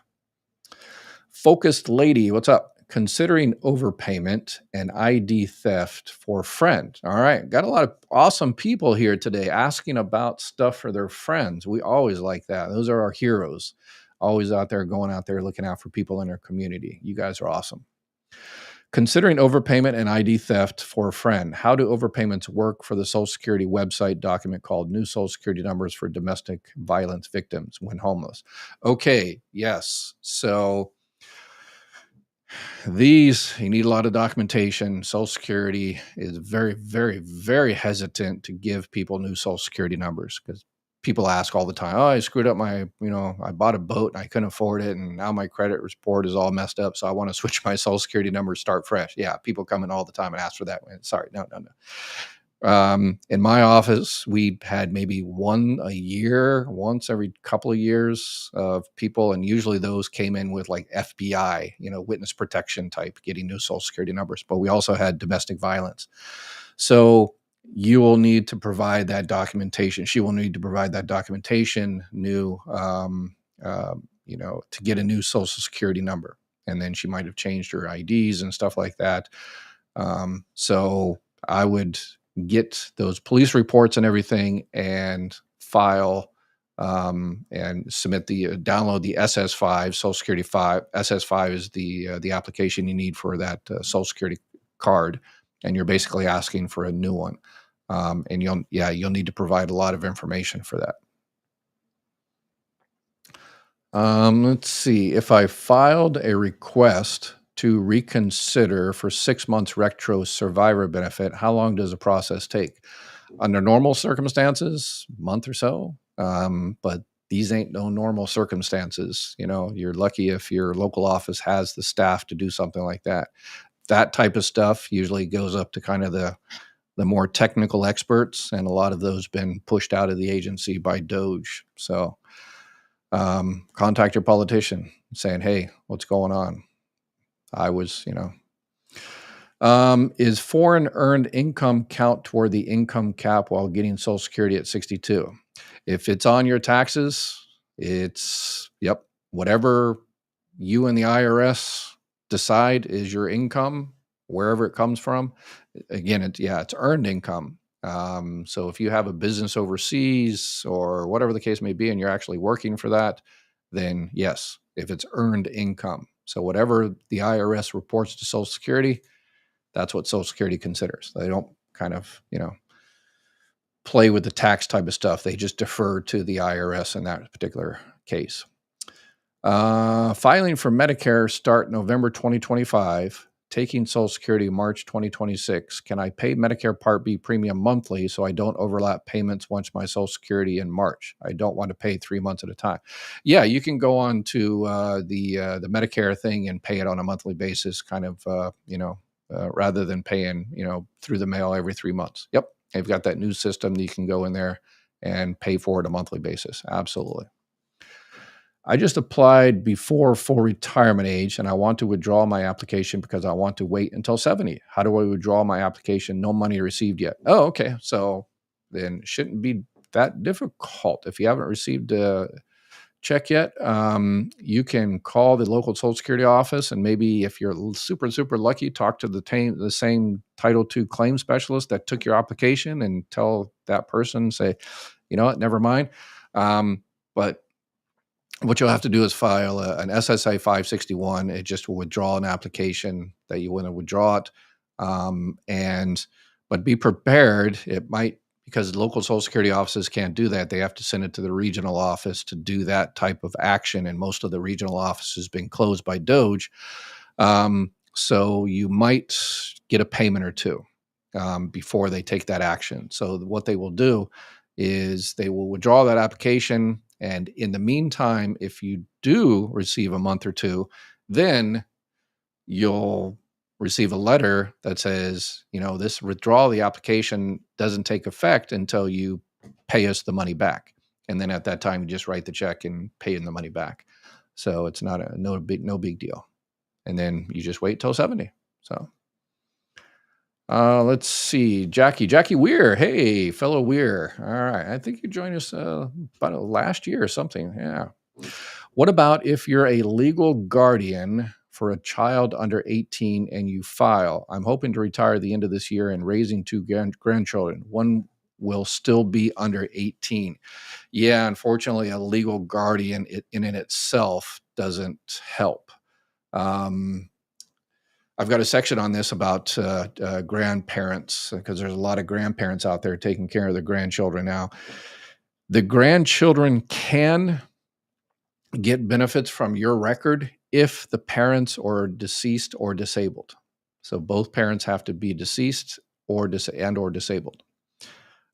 Focused Lady, what's up? Considering overpayment and ID theft for a friend. All right, got a lot of awesome people here today asking about stuff for their friends. We always like that. Those are our heroes. Always out there, going out there, looking out for people in our community. You guys are awesome. Considering overpayment and ID theft for a friend, how do overpayments work for the Social Security website document called New Social Security Numbers for Domestic Violence Victims when Homeless? Okay, yes. So these, you need a lot of documentation. Social Security is very, very, very hesitant to give people new Social Security numbers because people ask all the time, oh, I screwed up I bought a boat and I couldn't afford it. And now my credit report is all messed up. So I want to switch my Social Security number, start fresh. Yeah, people come in all the time and ask for that. Sorry, no. In my office, we had maybe one a year, once every couple of years of people. And usually those came in with like FBI, witness protection type, getting new Social Security numbers. But we also had domestic violence. So you will need to provide that documentation. She will need to provide that documentation to get a new Social Security number. And then she might have changed her IDs and stuff like that. So I would get those police reports and everything and file and submit download the SS5, Social Security 5. SS5 is the application you need for that Social Security card, and you're basically asking for a new one. And you'll need to provide a lot of information for that. Let's see. If I filed a request to reconsider for 6 months retro survivor benefit, how long does the process take? Under normal circumstances, month or so. But these ain't no normal circumstances. You're lucky if your local office has the staff to do something like that. That type of stuff usually goes up to kind of the more technical experts, and a lot of those been pushed out of the agency by DOGE. So contact your politician saying, hey, what's going on? Is foreign earned income count toward the income cap while getting Social Security at 62? If it's on your taxes, it's, whatever you and the IRS decide is your income, wherever it comes from. Again, it's earned income. So if you have a business overseas or whatever the case may be, and you're actually working for that, then yes, if it's earned income. So whatever the IRS reports to Social Security, that's what Social Security considers. They don't kind of, play with the tax type of stuff. They just defer to the IRS in that particular case. Filing for Medicare start November 2025. Taking Social Security March 2026. Can I pay Medicare Part B premium monthly so I don't overlap payments once my Social Security in March? I don't want to pay 3 months at a time. Yeah, you can go on to the Medicare thing and pay it on a monthly basis, kind of, rather than paying, through the mail every 3 months. Yep, they've got that new system that you can go in there and pay for it a monthly basis. Absolutely. I just applied before full retirement age and I want to withdraw my application because I want to wait until 70. How do I withdraw my application? No money received yet. Oh, okay. So then it shouldn't be that difficult. If you haven't received a check yet, you can call the local Social Security office, and maybe if you're super, super lucky, talk to the same Title II claim specialist that took your application and tell that person, say, you know what, never mind. But what you'll have to do is file an SSA 561. It just will withdraw an application that you want to withdraw it. But be prepared. It might, because local Social Security offices can't do that. They have to send it to the regional office to do that type of action, and most of the regional offices have been closed by Doge. So you might get a payment or two before they take that action. So what they will do is they will withdraw that application, and in the meantime, if you do receive a month or two, then you'll receive a letter that says, this withdrawal of the application doesn't take effect until you pay us the money back. And then at that time, you just write the check and pay in the money back. So it's not no big deal. And then you just wait till 70. So let's see, Jackie Weir. Hey, fellow Weir. All right. I think you joined us about last year or something. Yeah. What about if you're a legal guardian for a child under 18 and you file? I'm hoping to retire at the end of this year and raising two grandchildren. One will still be under 18. Yeah, unfortunately, a legal guardian in itself doesn't help. I've got a section on this about grandparents, because there's a lot of grandparents out there taking care of their grandchildren now. The grandchildren can get benefits from your record if the parents are deceased or disabled. So both parents have to be deceased or disabled.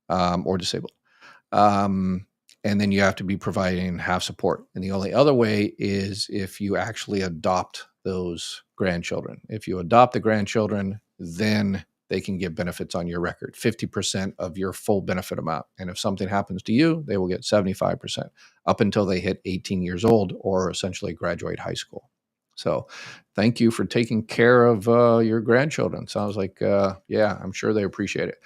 And then you have to be providing half support. And the only other way is if you actually adopt those grandchildren. If you adopt the grandchildren, then they can get benefits on your record, 50% of your full benefit amount. And if something happens to you, they will get 75% up until they hit 18 years old or essentially graduate high school. So thank you for taking care of your grandchildren. Sounds like, yeah, I'm sure they appreciate it.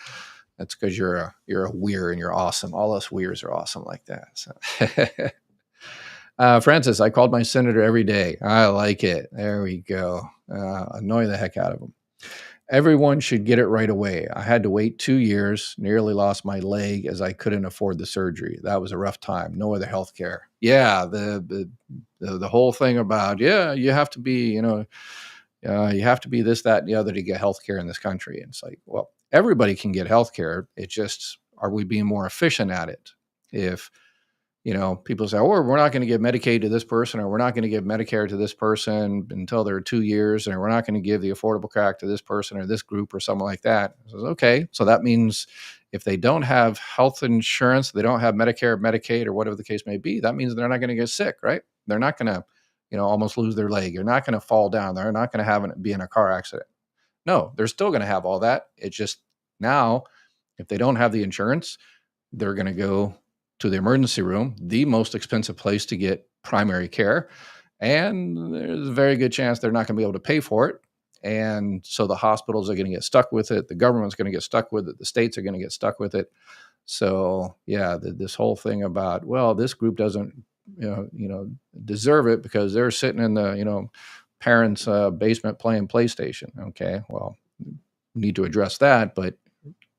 That's because you're a Weir and you're awesome. All us Weirs are awesome like that. So. Francis, I called my senator every day. I like it. There we go. Annoy the heck out of them. Everyone should get it right away. I had to wait 2 years, nearly lost my leg as I couldn't afford the surgery. That was a rough time. No other health care. Yeah, the whole thing about, you have to be, you have to be this, that, and the other to get health care in this country. And it's like, well, everybody can get health care. It's just, are we being more efficient at it? If people say, oh, we're not going to give Medicaid to this person, or we're not going to give Medicare to this person until they're 2 years, and we're not going to give the Affordable Care Act to this person or this group or something like that. I says, okay, so that means if they don't have health insurance, they don't have Medicare, Medicaid, or whatever the case may be, that means they're not going to get sick, right? They're not going to, almost lose their leg. They're not going to fall down. They're not going to be in a car accident. No, they're still going to have all that. It's just now, if they don't have the insurance, they're going to go to the emergency room, the most expensive place to get primary care. And there's a very good chance they're not going to be able to pay for it. And so the hospitals are going to get stuck with it. The government's going to get stuck with it. The states are going to get stuck with it. So yeah, this whole thing about, well, this group doesn't, deserve it because they're sitting in the, parents' basement playing PlayStation. Okay, well, we need to address that, but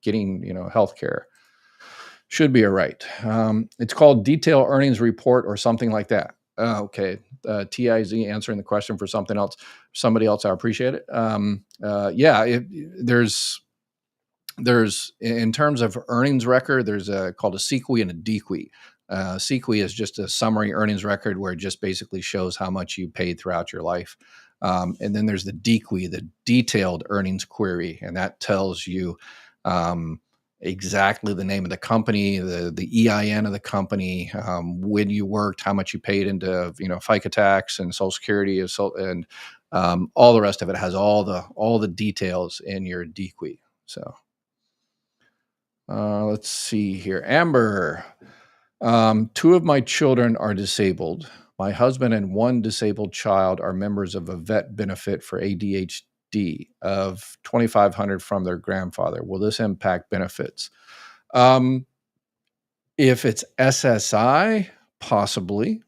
getting, health care should be a right. It's called detailed earnings report or something like that. Okay. TIZ answering the question for something else. Somebody else, I appreciate it. There's in terms of earnings record, there's called a CEQI and a DEQI. CEQI is just a summary earnings record where it just basically shows how much you paid throughout your life. And then there's the DEQI, the detailed earnings query, and that tells you exactly the name of the company, the EIN of the company, when you worked, how much you paid into FICA tax and Social Security, and all the rest of it has all the details in your DEQI. So let's see here, Amber. 2 of my children are disabled. My husband and 1 disabled child are members of a vet benefit for ADHD of $2,500 from their grandfather. Will this impact benefits? If it's SSI, possibly,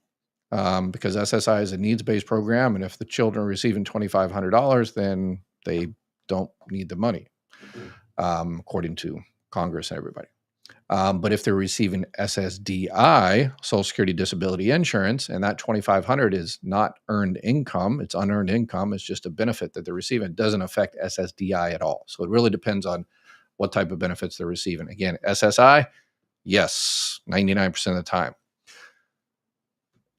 because SSI is a needs-based program, and if the children are receiving $2,500, then they don't need the money, according to Congress and everybody. But if they're receiving SSDI, Social Security Disability Insurance, and that $2,500 is not earned income, it's unearned income, it's just a benefit that they're receiving, it doesn't affect SSDI at all. So it really depends on what type of benefits they're receiving. Again, SSI, yes, 99% of the time.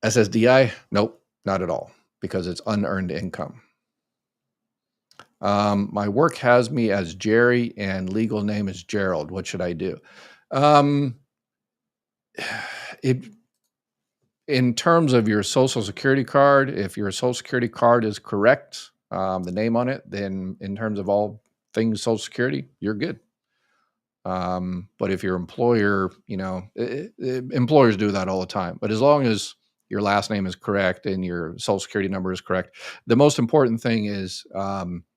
SSDI, nope, not at all, because it's unearned income. My work has me as Jerry and legal name is Gerald. What should I do? In terms of your Social Security card, if your Social Security card is correct, the name on it, then in terms of all things Social Security, you're good. But if your employer, employers do that all the time. But as long as your last name is correct and your Social Security number is correct, the most important thing is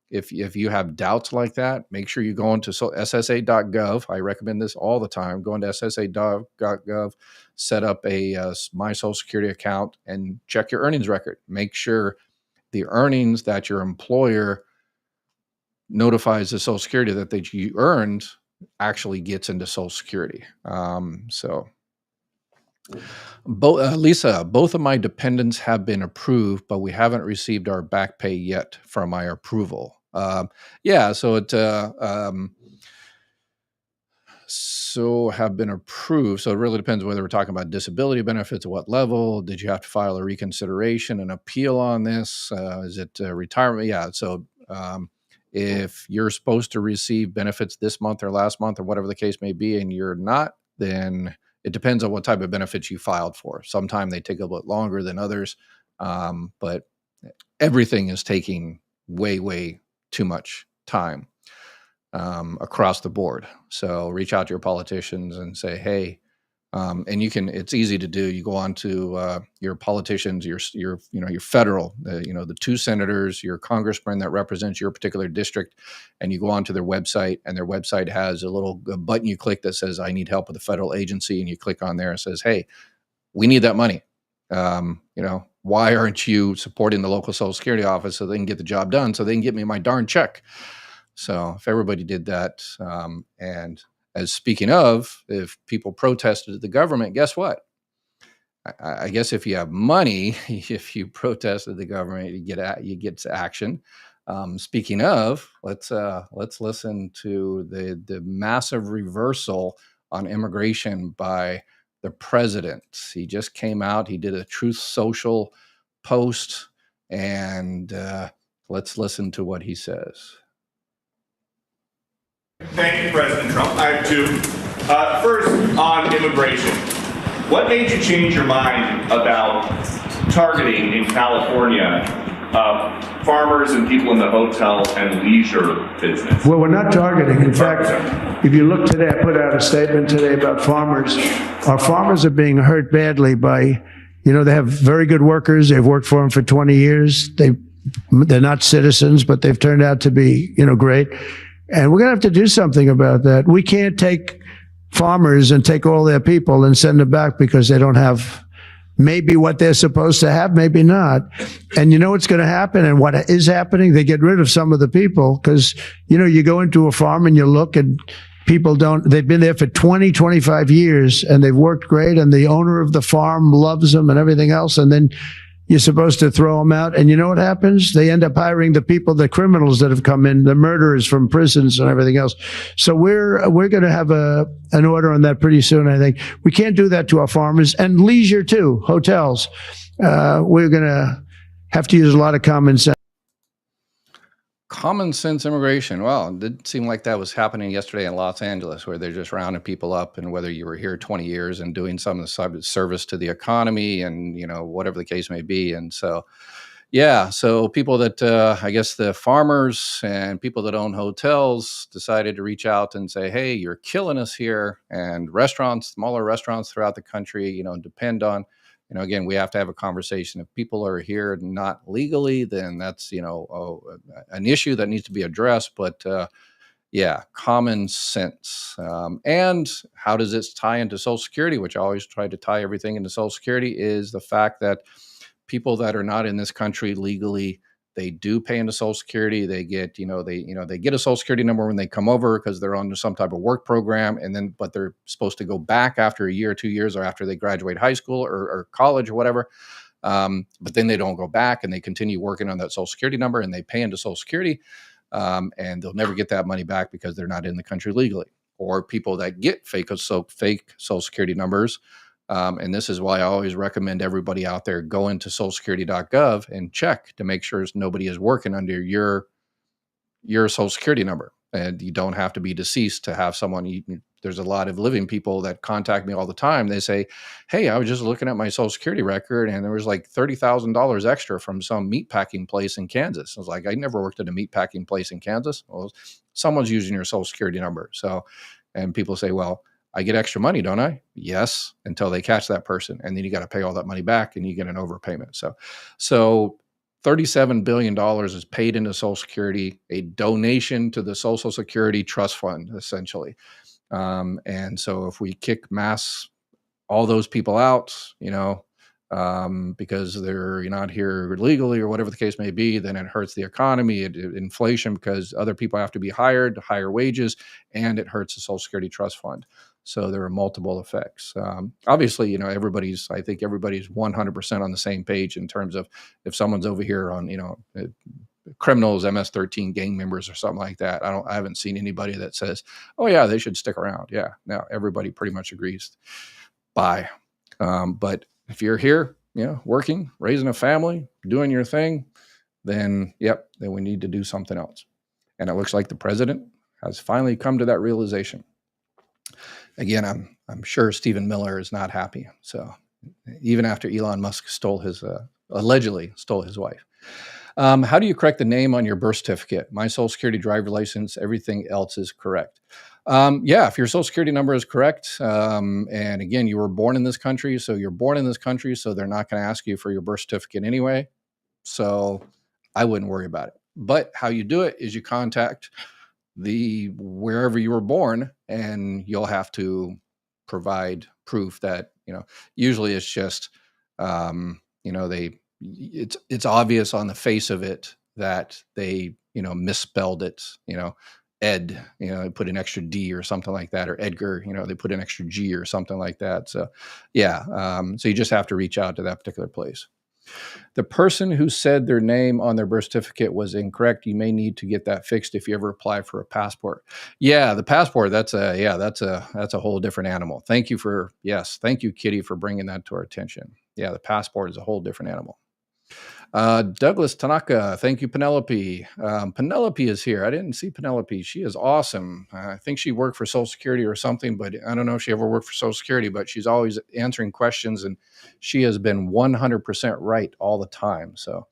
if you have doubts like that, make sure you go into ssa.gov. I recommend this all the time. Go into ssa.gov, set up a My Social Security account, and check your earnings record. Make sure the earnings that your employer notifies the Social Security that you earned actually gets into Social Security. Lisa, both of my dependents have been approved, but we haven't received our back pay yet from my approval. So have been approved. So it really depends whether we're talking about disability benefits, at what level. Did you have to file a reconsideration, an appeal on this? Is it retirement? Yeah. So if you're supposed to receive benefits this month or last month or whatever the case may be, and you're not, then it depends on what type of benefits you filed for. Sometimes they take a bit longer than others, but everything is taking way, way too much time across the board. So reach out to your politicians and say, hey, and it's easy to do. You go on to your politicians, your federal, the two senators, your congressman that represents your particular district, and you go onto their website, and their website has a little button you click that says, I need help with a federal agency. And you click on there and says, hey, we need that money. Why aren't you supporting the local Social Security office so they can get the job done, so they can get me my darn check? So if everybody did that, and as speaking of, if people protested the government, guess what? I guess if you have money, if you protested the government, you get to action. Speaking of, let's listen to the massive reversal on immigration by the president. He just came out. He did a Truth Social post, and let's listen to what he says. Thank you, President Trump. I have two. First, on immigration. What made you change your mind about targeting in California farmers and people in the hotel and leisure business? Well, we're not targeting. In fact, if you look today, I put out a statement today about farmers. Our farmers are being hurt badly by, they have very good workers. They've worked for them for 20 years. They're not citizens, but they've turned out to be, great. And we're going to have to do something about that. We can't take farmers and take all their people and send them back because they don't have maybe what they're supposed to have, maybe not. And you know what's going to happen and what is happening? They get rid of some of the people because, you go into a farm and you look and people they've been there for 20, 25 years and they've worked great and the owner of the farm loves them and everything else. And then you're supposed to throw them out. And you know what happens? They end up hiring the people, the criminals that have come in, the murderers from prisons and everything else. So we're going to have an order on that pretty soon, I think. We can't do that to our farmers and leisure too, hotels. We're going to have to use a lot of common sense. Common sense immigration. Well, it did seem like that was happening yesterday in Los Angeles, where they're just rounding people up, and whether you were here 20 years and doing some of the service to the economy and, whatever the case may be. And so, so people that, I guess the farmers and people that own hotels decided to reach out and say, hey, you're killing us here. And restaurants, smaller restaurants throughout the country, depend on, again, we have to have a conversation. If people are here not legally, then that's, an issue that needs to be addressed. But common sense. And how does this tie into Social Security, which I always try to tie everything into Social Security, is the fact that people that are not in this country legally, they do pay into Social Security. They get, they get a Social Security number when they come over because they're under some type of work program, but they're supposed to go back after a year or 2 years or after they graduate high school or college or whatever. But then they don't go back and they continue working on that Social Security number and they pay into Social Security. and they'll never get that money back because they're not in the country legally. Or people that get fake Social Security numbers. And this is why I always recommend everybody out there go into socialsecurity.gov and check to make sure nobody is working under your Social Security number. And you don't have to be deceased to have someone. There's a lot of living people that contact me all the time. They say, hey, I was just looking at my Social Security record and there was like $30,000 extra from some meatpacking place in Kansas. I was like, I never worked at a meatpacking place in Kansas. Well, someone's using your Social Security number. So, and people say, well, I get extra money, don't I? Yes, until they catch that person. And then you got to pay all that money back and you get an overpayment. So $37 billion is paid into Social Security, a donation to the Social Security Trust Fund, essentially. And so if we kick all those people out, because they're not here legally or whatever the case may be, then it hurts the economy, inflation, because other people have to be hired, higher wages, and it hurts the Social Security Trust Fund. So there are multiple effects. Obviously, I think everybody's 100% on the same page in terms of if someone's over here on, criminals, MS-13 gang members or something like that. I haven't seen anybody that says, oh yeah, they should stick around. Yeah, no, everybody pretty much agrees. Bye. But if you're here, working, raising a family, doing your thing, then we need to do something else. And it looks like the president has finally come to that realization. Again, I'm sure Stephen Miller is not happy. So even after Elon Musk allegedly stole his wife. How do you correct the name on your birth certificate? My Social Security, driver license, everything else is correct. If your Social Security number is correct, and again, you were born in this country, so you're born in this country, so they're not going to ask you for your birth certificate anyway. So I wouldn't worry about it. But how you do it is you contact wherever you were born, and you'll have to provide proof that, usually it's just, it's obvious on the face of it that they, misspelled it, Ed, they put an extra D or something like that, or Edgar, they put an extra G or something like that. So so you just have to reach out to that particular place. The person who said their name on their birth certificate was incorrect, you may need to get that fixed if you ever apply for a passport. Yeah, the passport, that's a whole different animal. Thank you, Kitty, for bringing that to our attention. Yeah, the passport is a whole different animal. Douglas Tanaka, thank you, Penelope. Penelope is here. I didn't see Penelope. She is awesome. I think she worked for Social Security or something, but I don't know if she ever worked for Social Security, but she's always answering questions, and she has been 100% right all the time. So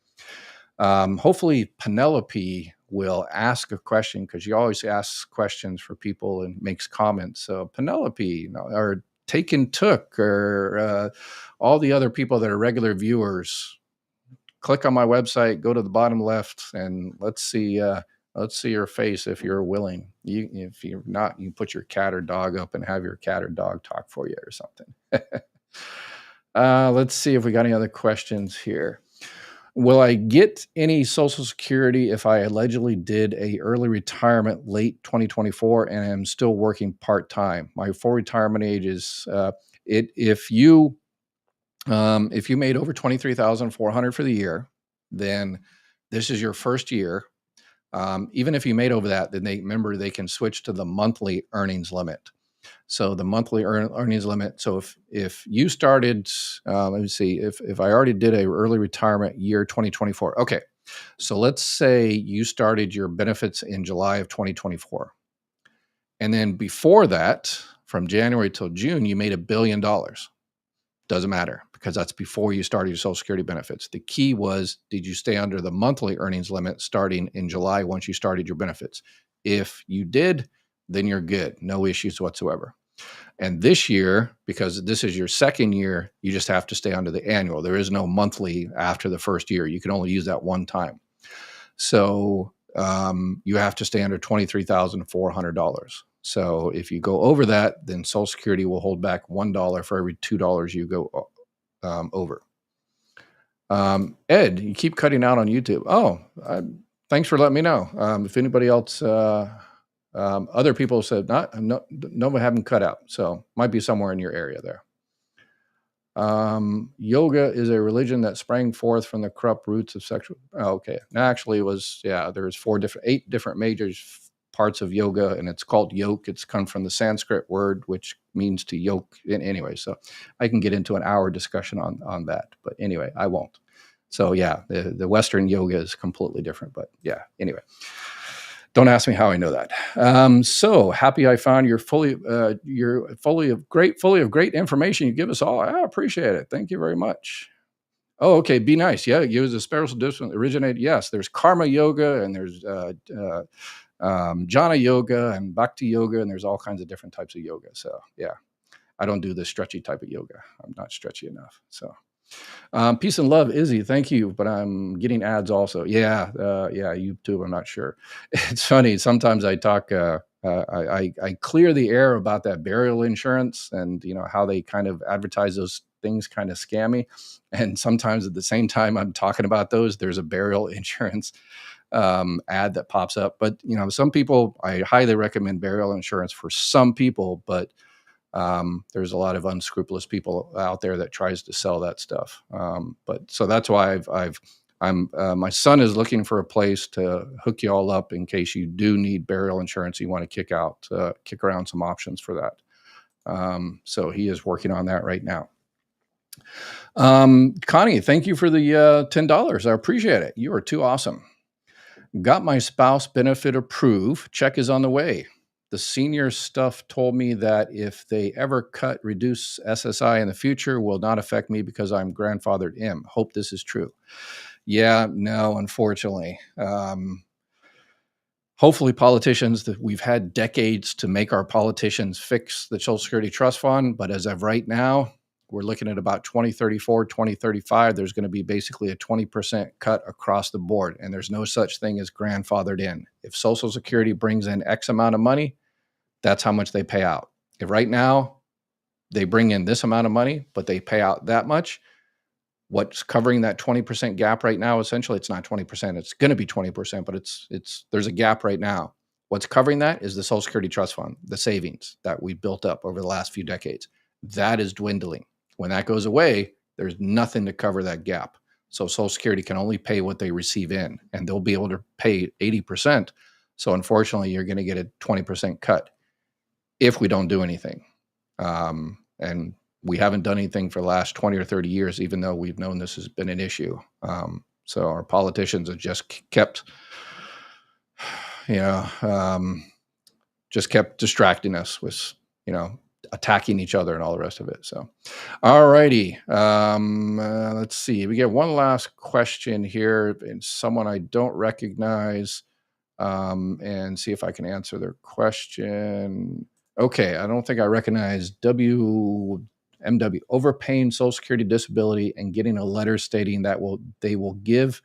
hopefully Penelope will ask a question, because she always asks questions for people and makes comments. So Penelope, or Taken Took, or all the other people that are regular viewers, click on my website, go to the bottom left, and let's see your face if you're willing. If you're not, you put your cat or dog up and have your cat or dog talk for you or something. Let's see if we got any other questions here. Will I get any Social Security if I allegedly did a early retirement late 2024 and am still working part-time? My full retirement age is if you made over $23,400 for the year, then this is your first year. Even if you made over that, then they can switch to the monthly earnings limit. So the monthly earnings limit. So if you started, let me see, if I already did a early retirement year 2024. Okay, so let's say you started your benefits in July of 2024, and then before that, from January till June, you made $1 billion. Doesn't matter, because that's before you started your Social Security benefits. The key was, did you stay under the monthly earnings limit starting in July once you started your benefits? If you did, then you're good. No issues whatsoever. And this year, because this is your second year, you just have to stay under the annual. There is no monthly after the first year. You can only use that one time. So you have to stay under $23,400. So if you go over that, then Social Security will hold back $1 for every $2 you go over. Ed, you keep cutting out on YouTube. Oh, thanks for letting me know. If anybody else, other people said no, haven't cut out. So might be somewhere in your area there. Yoga is a religion that sprang forth from the corrupt roots of sexual. Oh, okay. Actually, it was, yeah, there's 8 different major parts of yoga, and it's called yoke. It's come from the Sanskrit word, which means to yoke. Anyway, so I can get into an hour discussion on that. But anyway, I won't. So yeah, the Western yoga is completely different. But yeah, anyway. Don't ask me how I know that. So happy I found you're fully of great information you give us all. I appreciate it. Thank you very much. Oh, okay. Be nice. Yeah, use a spiritual discipline originate. Yes, there's karma yoga and there's jhana yoga and bhakti yoga, and there's all kinds of different types of yoga. So yeah, I don't do the stretchy type of yoga. I'm not stretchy enough. So. Peace and love, Izzy. Thank you, but I'm getting ads also. Yeah, YouTube. I'm not sure. It's funny. Sometimes I talk. I clear the air about that burial insurance and how they kind of advertise those things, kind of scammy. And sometimes at the same time I'm talking about those, there's a burial insurance ad that pops up. But some people, I highly recommend burial insurance for some people, but there's a lot of unscrupulous people out there that tries to sell that stuff. But so that's why my son is looking for a place to hook you all up in case you do need burial insurance. You want to kick around some options for that. So he is working on that right now. Connie, thank you for the $10. I appreciate it. You are too awesome. Got my spouse benefit approved. Check is on the way. The senior stuff told me that if they ever reduce SSI in the future, will not affect me because I'm grandfathered in. Hope this is true. Yeah, no, unfortunately. Hopefully politicians, that we've had decades to make our politicians fix the Social Security Trust Fund. But as of right now, we're looking at about 2034, 2035. There's going to be basically a 20% cut across the board. And there's no such thing as grandfathered in. If Social Security brings in X amount of money, that's how much they pay out. If right now they bring in this amount of money, but they pay out that much, what's covering that 20% gap right now, essentially, it's not 20%, it's going to be 20%, but there's a gap right now. What's covering that is the Social Security Trust Fund, the savings that we built up over the last few decades. That is dwindling. When that goes away, there's nothing to cover that gap. So Social Security can only pay what they receive in, and they'll be able to pay 80%. So unfortunately, you're going to get a 20% cut if we don't do anything. And we haven't done anything for the last 20 or 30 years, even though we've known this has been an issue. So our politicians have just kept, distracting us with, attacking each other and all the rest of it. So, all righty. Let's see. We get one last question here, and someone I don't recognize, and see if I can answer their question. Okay, I don't think I recognize WMW, overpaying Social Security disability and getting a letter stating that they will give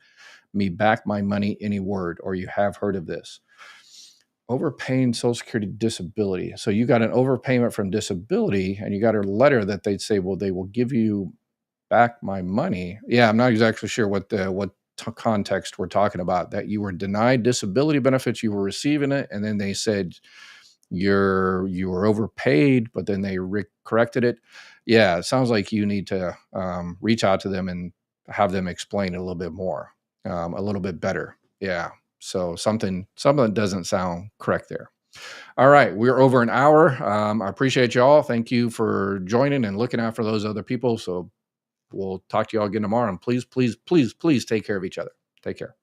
me back my money any word, or you have heard of this. Overpaying Social Security disability. So you got an overpayment from disability and you got a letter that they'd say, well, they will give you back my money. Yeah, I'm not exactly sure what context we're talking about, that you were denied disability benefits, you were receiving it, and then they said, you were overpaid, but then they corrected it. Yeah, it sounds like you need to reach out to them and have them explain it a little bit more, a little bit better. Yeah, so something doesn't sound correct there. All right, we're over an hour. I appreciate you all. Thank you for joining and looking out for those other people. So we'll talk to you all again tomorrow. And please, please, please, please take care of each other. Take care.